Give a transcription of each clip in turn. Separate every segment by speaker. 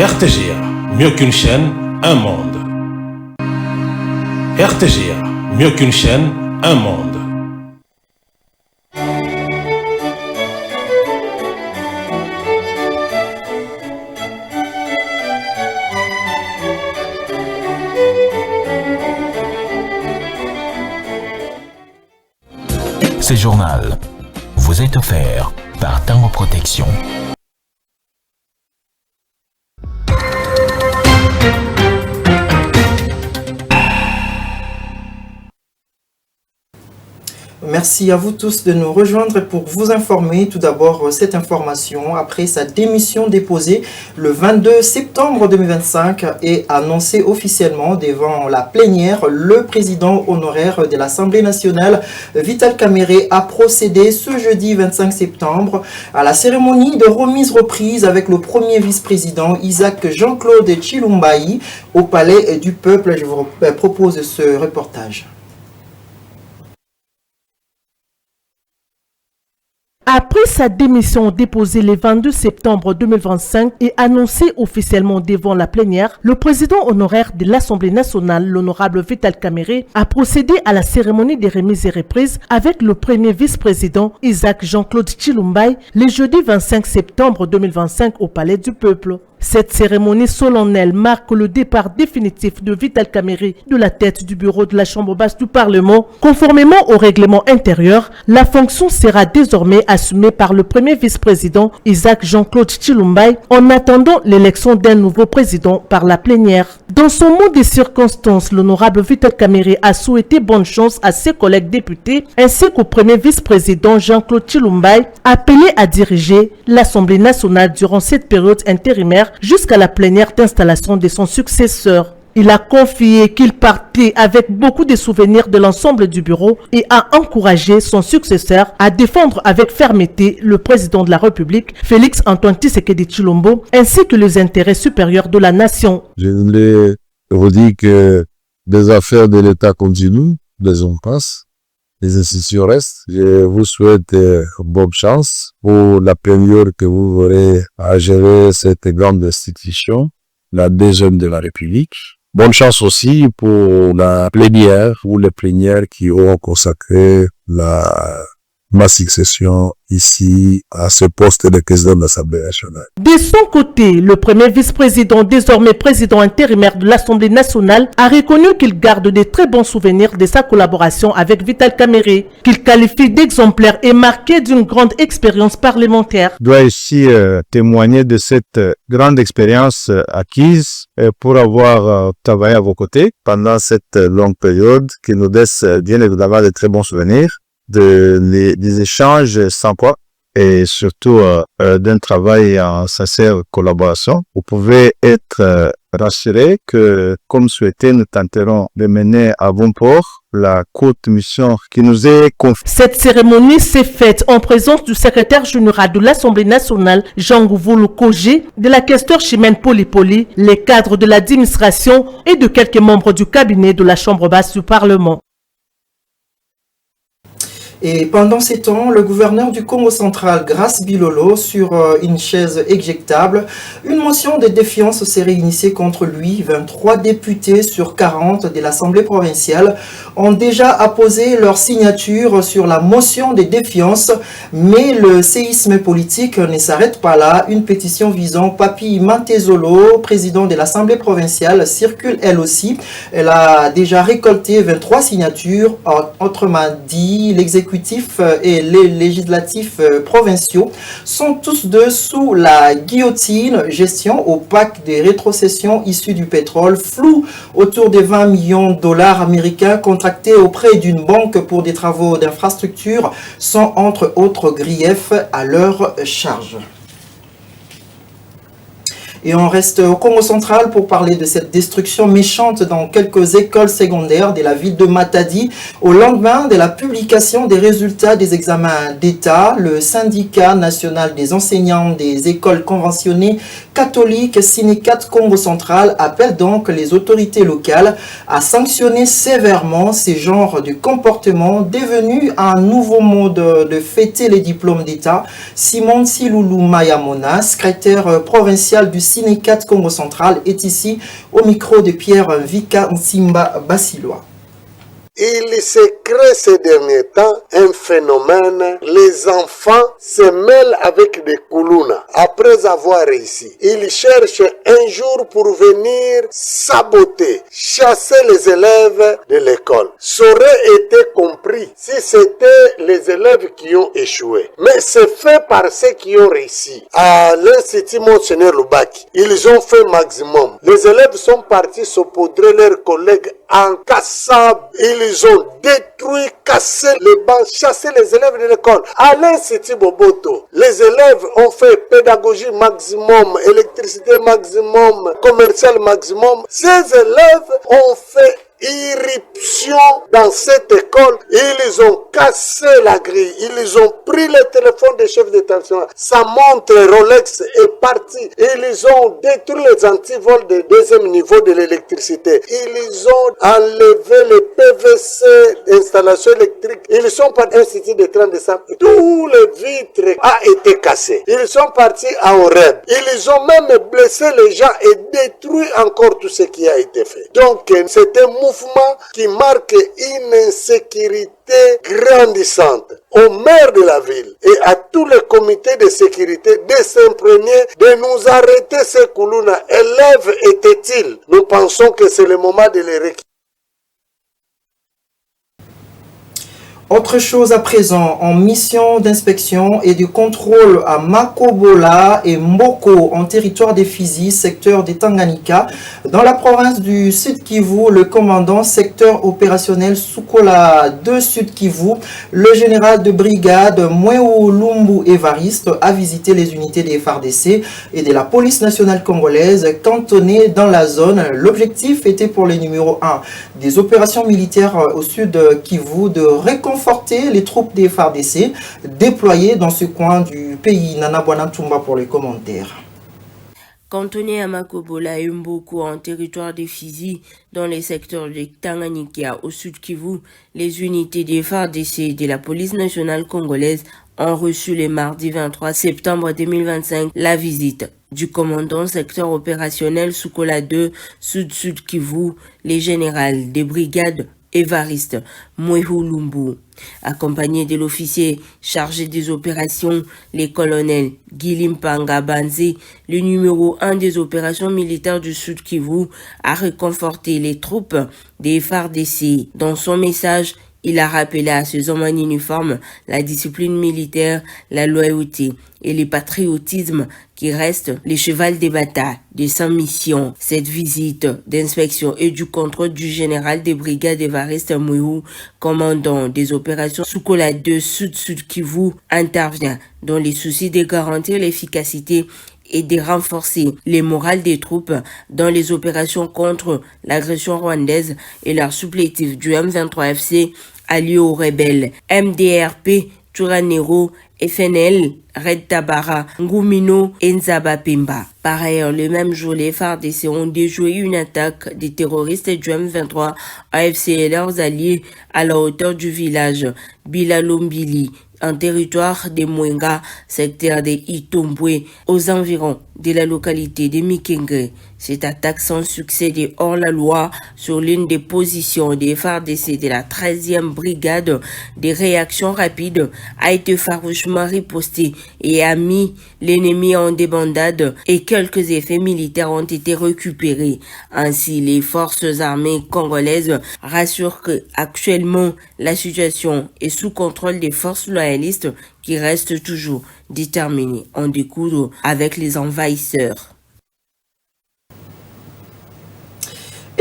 Speaker 1: RTGA, mieux qu'une chaîne, un monde. RTGA, mieux qu'une chaîne, un monde.
Speaker 2: Ce journal vous est offert par Tango Protection.
Speaker 3: Merci à vous tous de nous rejoindre pour vous informer. Tout d'abord, cette information, après sa démission déposée le 22 septembre 2025 et annoncée officiellement devant la plénière, le président honoraire de l'Assemblée nationale, Vital Kamerhe, a procédé ce jeudi 25 septembre à la cérémonie de remise-reprise avec le premier vice-président Isaac Jean-Claude Tshilombayi au Palais du Peuple. Je vous propose ce reportage.
Speaker 4: Après sa démission déposée le 22 septembre 2025 et annoncée officiellement devant la plénière, le président honoraire de l'Assemblée nationale, l'honorable Vital Kamerhe, a procédé à la cérémonie des remises et reprises avec le premier vice-président Isaac Jean-Claude Tshilombayi le jeudi 25 septembre 2025 au Palais du Peuple. Cette cérémonie solennelle marque le départ définitif de Vital Kamerhe de la tête du bureau de la Chambre basse du Parlement. Conformément au règlement intérieur, la fonction sera désormais assumée par le premier vice-président Isaac Jean-Claude Tshilombayi en attendant l'élection d'un nouveau président par la plénière. Dans son mot des circonstances, l'honorable Vital Kamerhe a souhaité bonne chance à ses collègues députés ainsi qu'au premier vice-président Jean-Claude Tshilombayi, appelé à diriger l'Assemblée nationale durant cette période intérimaire jusqu'à la plénière d'installation de son successeur. Il a confié qu'il partait avec beaucoup de souvenirs de l'ensemble du bureau et a encouragé son successeur à défendre avec fermeté le président de la République, Félix Antoine Tshisekedi Tshilombo, ainsi que les intérêts supérieurs de la nation.
Speaker 5: Je voulais vous dire que les affaires de l'État continuent, les hommes passent, les institutions restent. Je vous souhaite bonne chance pour la période que vous aurez à gérer cette grande institution, la deuxième de la République. Bonne chance aussi pour la plénière ou les plénières qui auront consacré ma succession ici à ce poste de président de l'Assemblée nationale.
Speaker 4: De son côté, le premier vice-président, désormais président intérimaire de l'Assemblée nationale, a reconnu qu'il garde de très bons souvenirs de sa collaboration avec Vital Kamerhe, qu'il qualifie d'exemplaire et marqué d'une grande expérience parlementaire.
Speaker 6: Je dois ici témoigner de cette grande expérience acquise pour avoir travaillé à vos côtés pendant cette longue période qui nous laisse bien évidemment de très bons souvenirs. Des échanges sans quoi et surtout d'un travail en sincère collaboration. Vous pouvez être rassuré que, comme souhaité, nous tenterons de mener à bon port la courte mission qui nous est confiée.
Speaker 4: Cette cérémonie s'est faite en présence du secrétaire général de l'Assemblée nationale, Jean Gouvolo Kogé, de la questeur Chimène Poli, les cadres de l'administration et de quelques membres du cabinet de la Chambre basse du Parlement.
Speaker 3: Et pendant ces temps, le gouverneur du Congo central, Grace Bilolo, sur une chaise éjectable, une motion de défiance serait initiée contre lui. 23 députés sur 40 de l'Assemblée provinciale ont déjà apposé leur signature sur la motion de défiance, mais le séisme politique ne s'arrête pas là. Une pétition visant Papi Mantezolo, président de l'Assemblée provinciale, circule elle aussi. Elle a déjà récolté 23 signatures. Autrement dit, l'exécutif et les législatifs provinciaux sont tous deux sous la guillotine. Gestion opaque des rétrocessions issues du pétrole, flou autour des 20 millions de dollars américains contractés auprès d'une banque pour des travaux d'infrastructure sont entre autres griefs à leur charge. Et on reste au Congo central pour parler de cette destruction méchante dans quelques écoles secondaires de la ville de Matadi. Au lendemain de la publication des résultats des examens d'État, le syndicat national des enseignants des écoles conventionnées catholiques Sinecat Congo central appelle donc les autorités locales à sanctionner sévèrement ces genres de comportements devenus un nouveau mode de fêter les diplômes d'État. Simon Siloulou Mayamona, secrétaire provincial du Cinécat Congo Central est ici au micro de Pierre Vika Nsimba Basiloa.
Speaker 7: Il se crée ces derniers temps un phénomène, les enfants se mêlent avec des koulouna. Après avoir réussi, ils cherchent un jour pour venir saboter, chasser les élèves de l'école. Ça aurait été compris si c'était les élèves qui ont échoué. Mais c'est fait par ceux qui ont réussi. À l'Institut Monseigneur Lubaki, ils ont fait maximum. Les élèves sont partis saupoudrer leurs collègues en cassant. Ils ont détruit, cassé les bancs, chassé les élèves de l'école. À l'Institut Boboto, les élèves ont fait pédagogie maximum, électricité maximum, commercial maximum. Ces élèves ont fait irruption dans cette école. Ils ont cassé la grille. Ils ont pris le téléphone des chefs d'établissement. Sa montre Rolex est partie. Ils ont détruit les antivols de deuxième niveau de l'électricité. Ils ont enlevé les PVC d'installation électrique. Ils sont partis à l'Institut de 30 décembre. Tous les vitres ont été cassés. Ils sont partis à Oreb. Ils ont même blessé les gens et détruit encore tout ce qui a été fait. Donc, c'est un mouvement qui marque une insécurité grandissante. Au maire de la ville et à tous les comités de sécurité de s'imprégner, de nous arrêter ces koulouna. Élèves étaient-ils? Nous pensons que c'est le moment de les récupérer.
Speaker 3: Autre chose à présent, en mission d'inspection et de contrôle à Makobola et Mboko, en territoire des Fizi, secteur des Tanganyika, dans la province du Sud Kivu, le commandant secteur opérationnel Sukola 2 Sud Kivu, le général de brigade Mweu Lumbu Evariste, a visité les unités des FARDC et de la police nationale congolaise cantonnées dans la zone. L'objectif était pour les numéros 1 des opérations militaires au Sud Kivu de réconforter les troupes des FARDC déployées dans ce coin du pays. Nana Bouanatumba pour les commentaires.
Speaker 8: Cantonné à Makobola et Mboko en territoire des Fizi, dans les secteurs de Tanganyika au sud Kivu, les unités des FARDC de la police nationale congolaise ont reçu le mardi 23 septembre 2025 la visite du commandant secteur opérationnel Sukola 2 Sud-Sud Kivu, les générales des brigades Evariste Mweu Lumbu, accompagné de l'officier chargé des opérations, les colonels Gilimpanga Banze, le numéro 1 des opérations militaires du Sud Kivu, a réconforté les troupes des FARDC. Dans son message, il a rappelé à ses hommes en uniforme la discipline militaire, la loyauté et le patriotisme qui restent les chevals des batailles de sa mission. Cette visite d'inspection et du contrôle du général des brigades Evariste Mweu, commandant des opérations Sukola 2 Sud-Sud Kivu, intervient dans les soucis de garantir l'efficacité et de renforcer les morales des troupes dans les opérations contre l'agression rwandaise et leur supplétif du M23 FC allié aux rebelles MDRP, Turanero, FNL, Red Tabara, Ngumino et Nzaba Pemba. Par ailleurs, le même jour, les FARDC ont déjoué une attaque des terroristes du M23 AFC et leurs alliés à la hauteur du village Bilalombili, en territoire de Mwenga, secteur de Itombwe, aux environs de la localité de Mikenge. Cette attaque sans succès de hors-la-loi sur l'une des positions des FARDC de la 13e brigade des réactions rapides a été farouchement ripostée et a mis l'ennemi en débandade et quelques effets militaires ont été récupérés. Ainsi, les forces armées congolaises rassurent que actuellement la situation est sous contrôle des forces loyalistes qui restent toujours déterminées à en découdre avec les envahisseurs.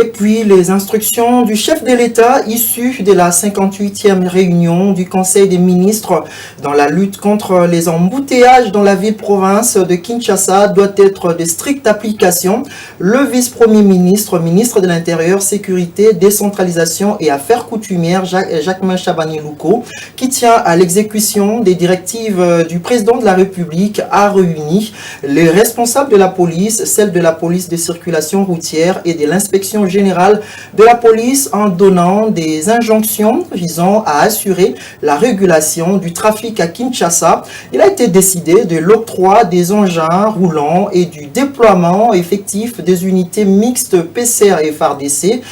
Speaker 3: Et puis, les instructions du chef de l'État issues de la 58e réunion du Conseil des ministres dans la lutte contre les embouteillages dans la ville-province de Kinshasa doivent être de stricte application. Le vice-premier ministre, ministre de l'Intérieur, Sécurité, Décentralisation et Affaires coutumières, Jacquemin Chabani-Louko, qui tient à l'exécution des directives du président de la République, a réuni les responsables de la police, celle de la police de circulation routière et de l'inspection générale de la police en donnant des injonctions visant à assurer la régulation du trafic à Kinshasa. Il a été décidé de l'octroi des engins roulants et du déploiement effectif des unités mixtes PCR et FARDC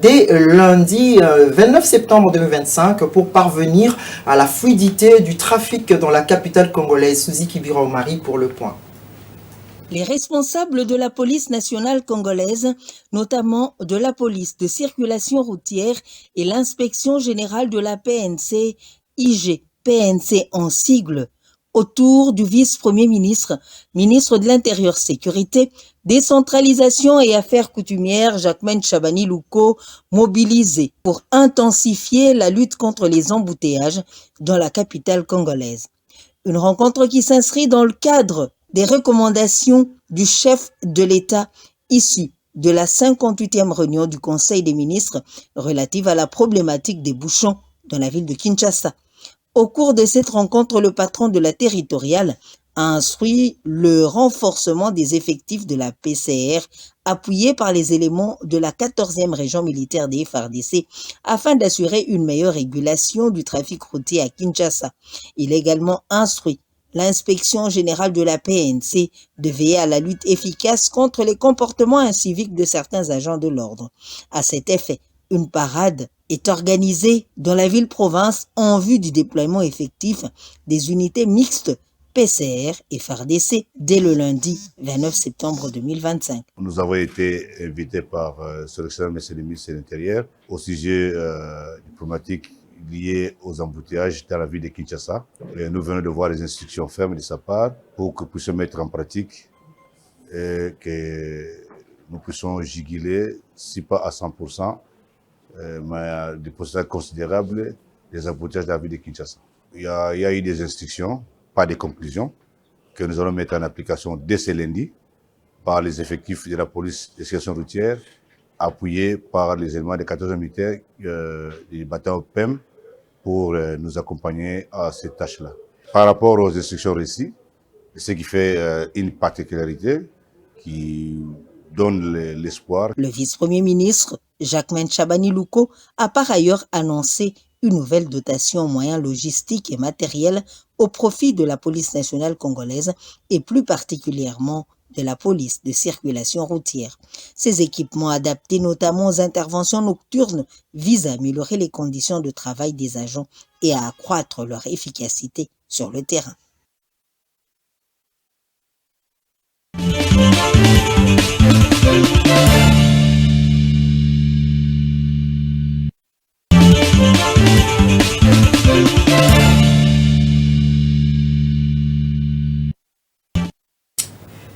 Speaker 3: dès lundi 29 septembre 2025 pour parvenir à la fluidité du trafic dans la capitale congolaise. Suzy Kibira-Omari pour le point.
Speaker 9: Les responsables de la police nationale congolaise, notamment de la police de circulation routière et l'inspection générale de la PNC, IG, PNC en sigle, autour du vice-premier ministre, ministre de l'Intérieur Sécurité, Décentralisation et Affaires coutumières, Jacquemain Chabani Louko, mobilisé pour intensifier la lutte contre les embouteillages dans la capitale congolaise. Une rencontre qui s'inscrit dans le cadre des recommandations du chef de l'État issues de la 58e réunion du Conseil des ministres relative à la problématique des bouchons dans la ville de Kinshasa. Au cours de cette rencontre, le patron de la territoriale a instruit le renforcement des effectifs de la PCR appuyé par les éléments de la 14e région militaire des FARDC afin d'assurer une meilleure régulation du trafic routier à Kinshasa. Il a également instruit l'inspection générale de la PNC de veiller à la lutte efficace contre les comportements inciviques de certains agents de l'ordre. À cet effet, une parade est organisée dans la ville-province en vue du déploiement effectif des unités mixtes PCR et FARDC dès le lundi 29 septembre 2025.
Speaker 10: Nous avons été invités par Son Excellence Monsieur le ministre de l'Intérieur au sujet diplomatique lié aux embouteillages dans la ville de Kinshasa. Et nous venons de voir les instructions fermes de sa part pour que nous puissions mettre en pratique et que nous puissions juguler, si pas à 100%, mais des pourcentages considérables des embouteillages de la ville de Kinshasa. Il y a eu des instructions, pas des conclusions, que nous allons mettre en application dès ce lundi par les effectifs de la police de sécurité routière, appuyés par les éléments des 14 militaires du bataillon PEM pour nous accompagner à cette tâche-là. Par rapport aux instructions reçues, ce qui fait une particularité qui donne l'espoir.
Speaker 9: Le vice-premier ministre, Jacquemain Chabani Louko, a par ailleurs annoncé une nouvelle dotation en moyens logistiques et matériels au profit de la police nationale congolaise et plus particulièrement de la police de circulation routière. Ces équipements adaptés notamment aux interventions nocturnes visent à améliorer les conditions de travail des agents et à accroître leur efficacité sur le terrain.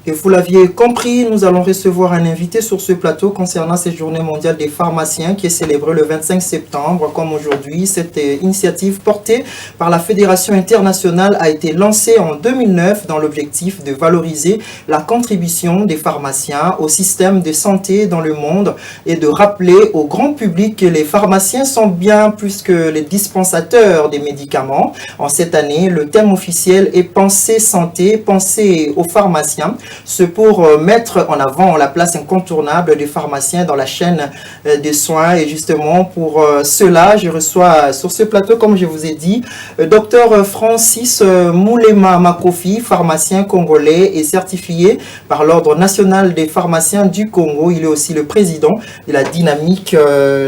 Speaker 3: Et vous l'aviez compris, nous allons recevoir un invité sur ce plateau concernant cette journée mondiale des pharmaciens qui est célébrée le 25 septembre. Comme aujourd'hui, cette initiative portée par la Fédération internationale a été lancée en 2009 dans l'objectif de valoriser la contribution des pharmaciens au système de santé dans le monde et de rappeler au grand public que les pharmaciens sont bien plus que les dispensateurs des médicaments. En cette année, le thème officiel est Penser santé, penser aux pharmaciens. C'est pour mettre en avant la place incontournable des pharmaciens dans la chaîne des soins. Et justement, pour cela, je reçois sur ce plateau, comme je vous ai dit, Dr Francis Moulema Makofi, pharmacien congolais et certifié par l'Ordre national des pharmaciens du Congo. Il est aussi le président de la dynamique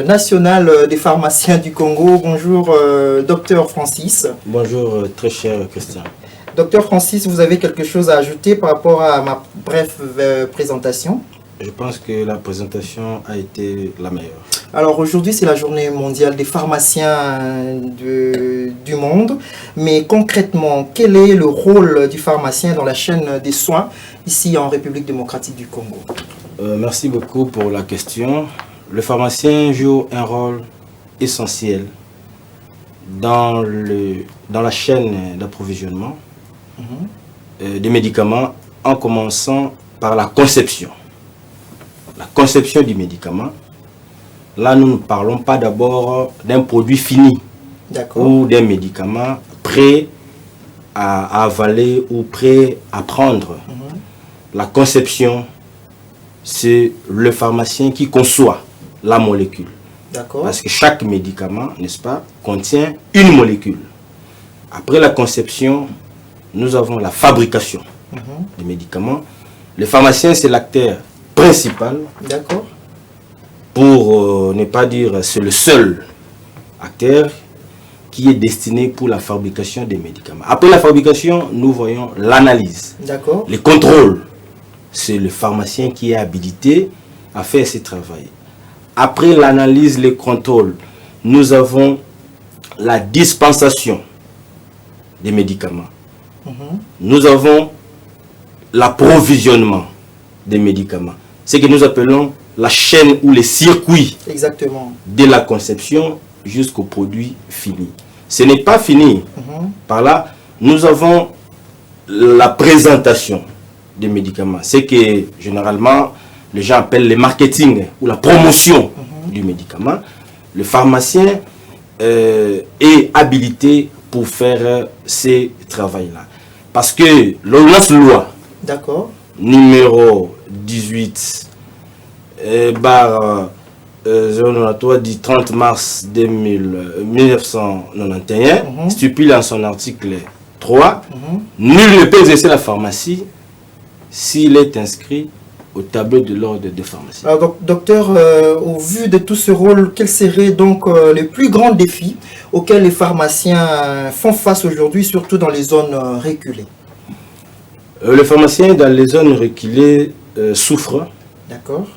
Speaker 3: nationale des pharmaciens du Congo. Bonjour, Dr Francis.
Speaker 11: Bonjour, très cher Christian.
Speaker 3: Docteur Francis, vous avez quelque chose à ajouter par rapport à ma brève présentation?
Speaker 11: Je pense que la présentation a été la meilleure.
Speaker 3: Alors aujourd'hui, c'est la journée mondiale des pharmaciens du monde. Mais concrètement, quel est le rôle du pharmacien dans la chaîne des soins ici en République démocratique du Congo?
Speaker 11: Merci beaucoup pour la question. Le pharmacien joue un rôle essentiel dans la chaîne d'approvisionnement des médicaments, en commençant par la conception. La conception du médicament. Là, nous ne parlons pas d'abord d'un produit fini ou d'un médicament prêt à avaler ou prêt à prendre. La conception, c'est le pharmacien qui conçoit la molécule.
Speaker 3: D'accord.
Speaker 11: Parce que chaque médicament, n'est-ce pas, contient une molécule. Après la conception, nous avons la fabrication des médicaments. Le pharmacien, c'est l'acteur principal.
Speaker 3: D'accord.
Speaker 11: Pour ne pas dire c'est le seul acteur qui est destiné pour la fabrication des médicaments. Après la fabrication, nous voyons l'analyse.
Speaker 3: D'accord.
Speaker 11: Les contrôles. C'est le pharmacien qui est habilité à faire ce travail. Après l'analyse, les contrôles, nous avons la dispensation des médicaments. Nous avons l'approvisionnement des médicaments. Ce que nous appelons la chaîne ou les circuits.
Speaker 3: Exactement.
Speaker 11: De la conception jusqu'au produit fini. Ce n'est pas fini. Par là, nous avons la présentation des médicaments. C'est que généralement, les gens appellent le marketing ou la promotion du médicament. Le pharmacien est habilité pour faire ces travaux-là. Parce que l'ordonnance loi numéro 18 du 30 mars 1991 stipule en son article 3 nul ne peut exercer la pharmacie s'il est inscrit au tableau de l'ordre des pharmaciens.
Speaker 3: Alors, docteur, au vu de tout ce rôle, quels seraient donc les plus grands défis auxquels les pharmaciens font face aujourd'hui, surtout dans les zones reculées?
Speaker 11: Les pharmaciens dans les zones reculées souffrent.
Speaker 3: D'accord.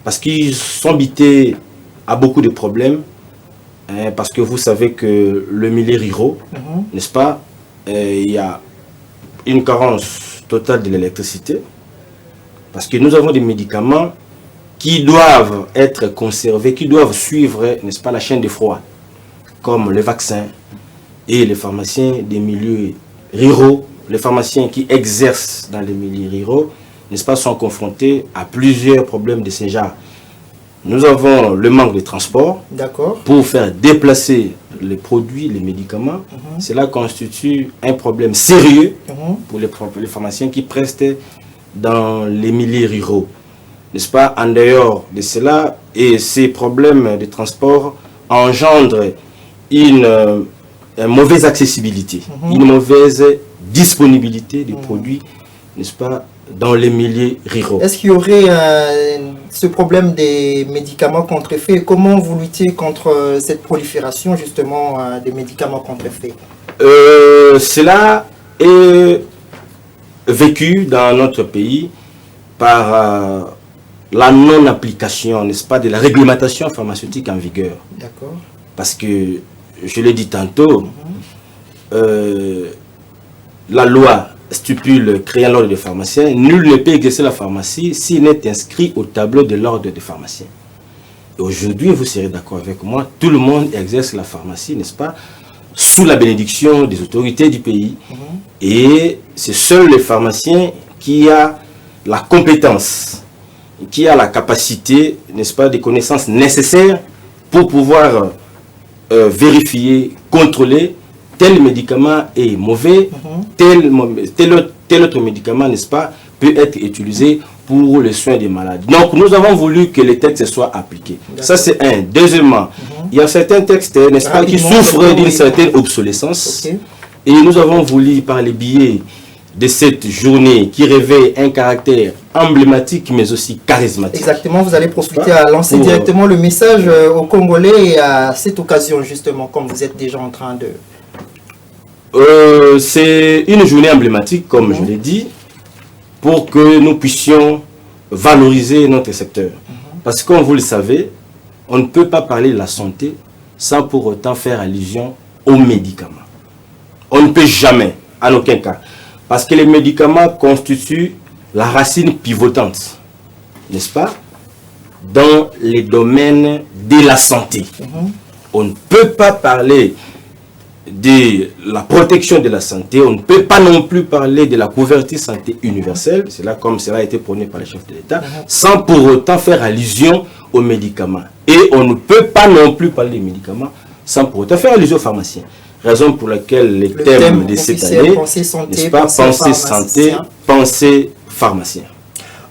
Speaker 11: Parce qu'ils sont habités à beaucoup de problèmes. Parce que vous savez que le milieu rural, n'est-ce pas, il y a une carence totale de l'électricité. Parce que nous avons des médicaments qui doivent être conservés, qui doivent suivre, n'est-ce pas, la chaîne de froid, comme les vaccins. Et les pharmaciens des milieux ruraux, les pharmaciens qui exercent dans les milieux ruraux, n'est-ce pas, sont confrontés à plusieurs problèmes de ce genre. Nous avons le manque de transport pour faire déplacer les produits, les médicaments. Cela constitue un problème sérieux pour les pharmaciens qui prestent dans les milieux ruraux. N'est-ce pas? En dehors de cela, et ces problèmes de transport engendrent une mauvaise accessibilité, une mauvaise disponibilité des produits, n'est-ce pas, dans les milieux ruraux.
Speaker 3: Est-ce qu'il y aurait ce problème des médicaments contrefaits? Comment vous luttez contre cette prolifération justement des médicaments contrefaits?
Speaker 11: Cela est vécu dans notre pays par la non-application, n'est-ce pas, de la réglementation pharmaceutique en vigueur.
Speaker 3: D'accord.
Speaker 11: Parce que, je l'ai dit tantôt, la loi stipule créant l'ordre des pharmaciens, nul ne peut exercer la pharmacie s'il n'est inscrit au tableau de l'ordre des pharmaciens. Et aujourd'hui, vous serez d'accord avec moi, tout le monde exerce la pharmacie, n'est-ce pas, sous la bénédiction des autorités du pays. Et c'est seul le pharmacien qui a la compétence, qui a la capacité, n'est-ce pas, des connaissances nécessaires pour pouvoir vérifier, contrôler tel médicament est mauvais, tel autre médicament, n'est-ce pas, peut être utilisé pour les soins des malades. Donc nous avons voulu que les textes soient appliqués. Ça c'est un. Deuxièmement, il y a certains textes, n'est-ce pas, qui souffrent d'une certaine obsolescence. Et nous avons voulu, par les biais de cette journée qui réveille un caractère emblématique mais aussi charismatique.
Speaker 3: Exactement, vous allez profiter à lancer directement le message aux Congolais et à cette occasion justement, comme vous êtes déjà en train de...
Speaker 11: C'est une journée emblématique, comme je l'ai dit, pour que nous puissions valoriser notre secteur. Parce que, comme vous le savez, on ne peut pas parler de la santé sans pour autant faire allusion aux médicaments. On ne peut jamais, en aucun cas. Parce que les médicaments constituent la racine pivotante, n'est-ce pas, dans les domaines de la santé. On ne peut pas parler de la protection de la santé, on ne peut pas non plus parler de la couverture santé universelle, c'est là comme cela a été prôné par les chefs de l'État, sans pour autant faire allusion aux médicaments. Et on ne peut pas non plus parler des médicaments sans pour autant faire allusion aux pharmaciens. Raison pour laquelle le thème de cette année, n'est-ce pas, pensée santé, pensée pharmacien.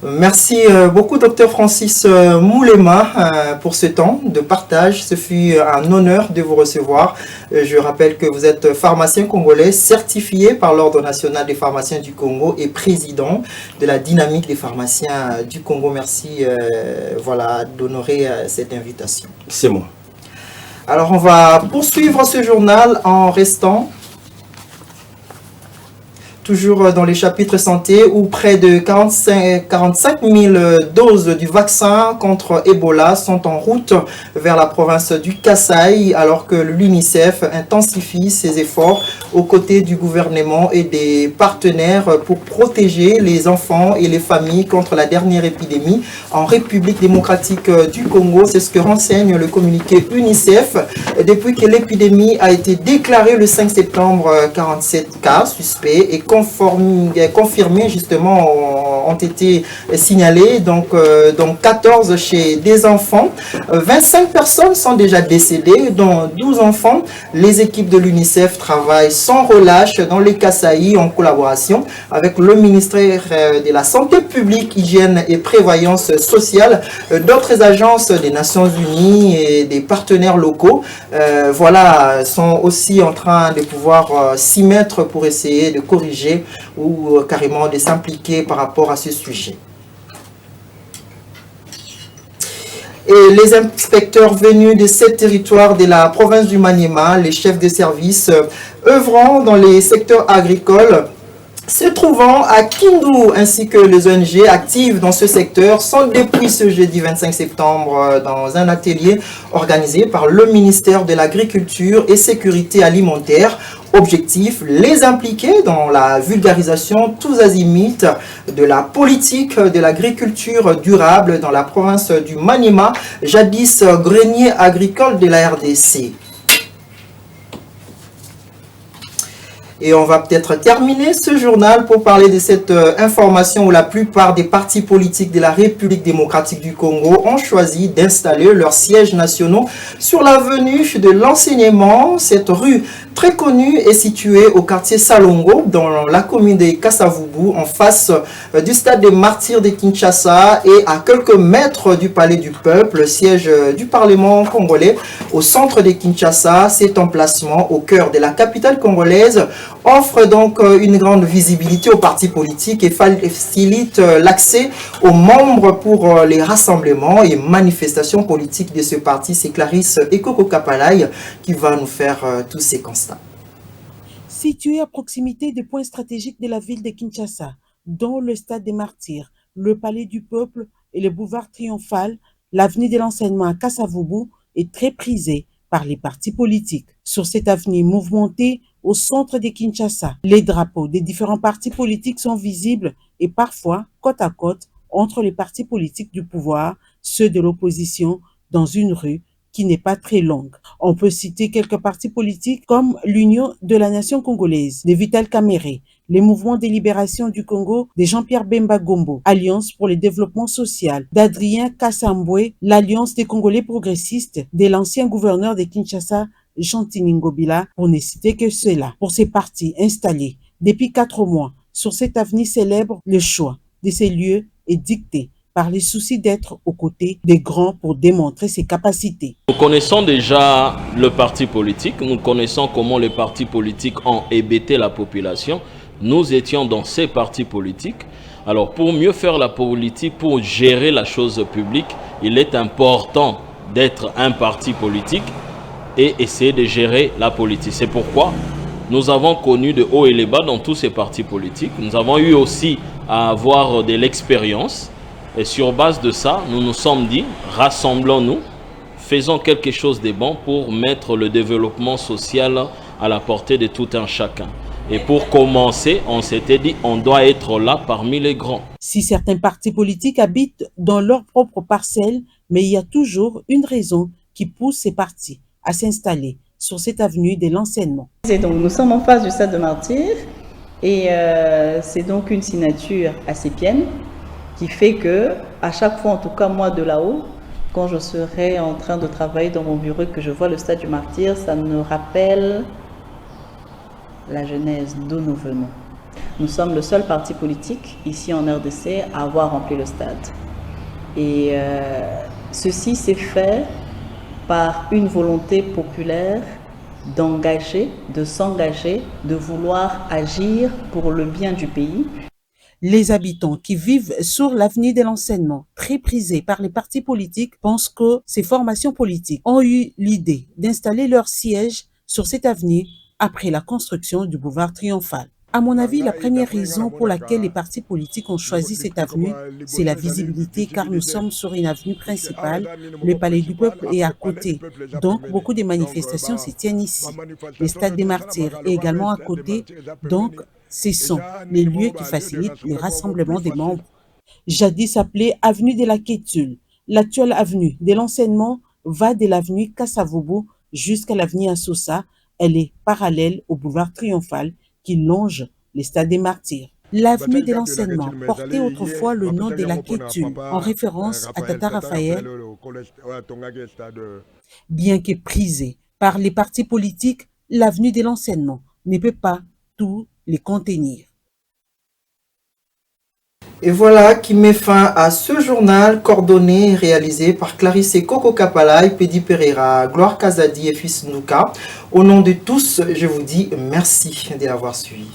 Speaker 3: Merci beaucoup, Dr Francis Moulema, pour ce temps de partage. Ce fut un honneur de vous recevoir. Je rappelle que vous êtes pharmacien congolais certifié par l'Ordre national des pharmaciens du Congo et président de la dynamique des pharmaciens du Congo. Merci voilà, d'honorer cette invitation.
Speaker 11: C'est moi.
Speaker 3: Alors, on va poursuivre ce journal en restant toujours dans les chapitres santé où près de 45 000 doses du vaccin contre Ebola sont en route vers la province du Kasaï alors que l'UNICEF intensifie ses efforts aux côtés du gouvernement et des partenaires pour protéger les enfants et les familles contre la dernière épidémie en République démocratique du Congo. C'est ce que renseigne le communiqué UNICEF. Depuis que l'épidémie a été déclarée le 5 septembre, 47 cas suspects et confirmés justement ont été signalés, donc 14 chez des enfants. 25 personnes sont déjà décédées, dont 12 enfants. Les équipes de l'UNICEF travaillent sans relâche dans les Kasaï en collaboration avec le ministère de la Santé publique, Hygiène et Prévoyance sociale, d'autres agences des Nations Unies et des partenaires locaux. Voilà, sont aussi en train de pouvoir s'y mettre pour essayer de corriger ou carrément de s'impliquer par rapport à ce sujet. Et les inspecteurs venus de ces territoires de la province du Maniema, les chefs de service œuvrant dans les secteurs agricoles, se trouvant à Kindu ainsi que les ONG actives dans ce secteur sont depuis ce jeudi 25 septembre dans un atelier organisé par le ministère de l'Agriculture et Sécurité alimentaire. Objectif, les impliquer dans la vulgarisation tous azimuts de la politique de l'agriculture durable dans la province du Maniema, jadis grenier agricole de la RDC. Et on va peut-être terminer ce journal pour parler de cette information où la plupart des partis politiques de la République démocratique du Congo ont choisi d'installer leurs sièges nationaux sur l'avenue de l'enseignement. Cette rue très connue est située au quartier Salongo, dans la commune de Kasavubu, en face du stade des Martyrs de Kinshasa et à quelques mètres du Palais du Peuple, siège du Parlement congolais. Au centre de Kinshasa, cet emplacement au cœur de la capitale congolaise offre donc une grande visibilité aux partis politiques et facilite l'accès aux membres pour les rassemblements et manifestations politiques de ce parti. C'est Clarisse Ekoko Kapalaï qui va nous faire tous ces constats.
Speaker 12: Situé à proximité des points stratégiques de la ville de Kinshasa, dont le stade des Martyrs, le Palais du Peuple et le boulevard Triomphal, l'avenue de l'enseignement à Kasavubu est très prisée par les partis politiques. Sur cette avenue mouvementée, au centre de Kinshasa, les drapeaux des différents partis politiques sont visibles et parfois côte à côte entre les partis politiques du pouvoir, ceux de l'opposition, dans une rue qui n'est pas très longue. On peut citer quelques partis politiques comme l'Union de la Nation congolaise de Vital Kamerhe, les mouvements de libération du Congo de Jean-Pierre Bemba Gombo, Alliance pour le développement social d'Adrien Kassambwe, l'Alliance des Congolais progressistes de l'ancien gouverneur de Kinshasa, Jean Tiningobila, pour ne citer que cela. Pour ces partis installés depuis 4 mois sur cette avenue célèbre, le choix de ces lieux est dicté par les soucis d'être aux côtés des grands pour démontrer ses capacités.
Speaker 13: Nous connaissons déjà le parti politique, nous connaissons comment les partis politiques ont hébété la population. Nous étions dans ces partis politiques. Alors pour mieux faire la politique, pour gérer la chose publique, il est important d'être un parti politique et essayer de gérer la politique. C'est pourquoi nous avons connu de haut et les bas dans tous ces partis politiques. Nous avons eu aussi à avoir de l'expérience. Et sur base de ça, nous nous sommes dit, rassemblons-nous, faisons quelque chose de bon pour mettre le développement social à la portée de tout un chacun. Et pour commencer, on s'était dit, on doit être là parmi les grands.
Speaker 12: Si certains partis politiques habitent dans leur propre parcelle, mais il y a toujours une raison qui pousse ces partis à s'installer sur cette avenue de l'enseignement.
Speaker 14: Donc, nous sommes en face du stade de Martyrs et c'est donc une signature asépienne qui fait que, à chaque fois, en tout cas moi de là-haut, quand je serai en train de travailler dans mon bureau et que je vois le stade du Martyr, ça me rappelle la genèse d'où nous venons. Nous sommes le seul parti politique ici en RDC à avoir rempli le stade. Et ceci s'est fait par une volonté populaire d'engager, de s'engager, de vouloir agir pour le bien du pays.
Speaker 12: Les habitants qui vivent sur l'avenue de l'enseignement, très prisés par les partis politiques, pensent que ces formations politiques ont eu l'idée d'installer leur siège sur cette avenue après la construction du boulevard Triomphal. À mon avis, la première raison pour laquelle les partis politiques ont choisi cette avenue, c'est la visibilité, car nous sommes sur une avenue principale, le Palais du Peuple est à côté. Donc, beaucoup de manifestations se tiennent ici. Le Stade des Martyrs est également à côté, donc ce sont les lieux qui facilitent le rassemblement des membres. Jadis appelée avenue de la Kétule, l'actuelle avenue de l'enseignement va de l'avenue Kassavoubou jusqu'à l'avenue Assoussa. Elle est parallèle au boulevard Triomphal qui longe le Stade des Martyrs. L'avenue de l'enseignement portait autrefois le nom de la Kétule, en référence à Tata Raphaël. Bien que prisée par les partis politiques, l'avenue de l'enseignement ne peut pas tout les contenir.
Speaker 3: Et voilà qui met fin à ce journal coordonné et réalisé par Clarisse Coco Kapala et Pedi Pereira, Gloire Kazadi et Fils Nouka. Au nom de tous, je vous dis merci de l'avoir suivi.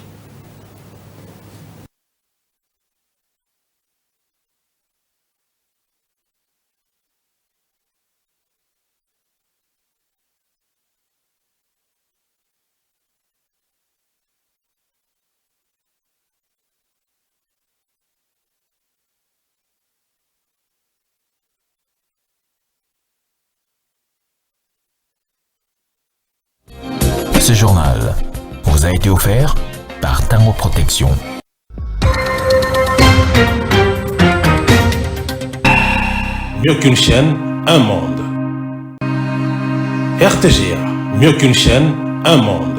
Speaker 2: Ce journal vous a été offert par Tango Protection.
Speaker 1: Mieux qu'une chaîne, un monde. RTGA, mieux qu'une chaîne, un monde.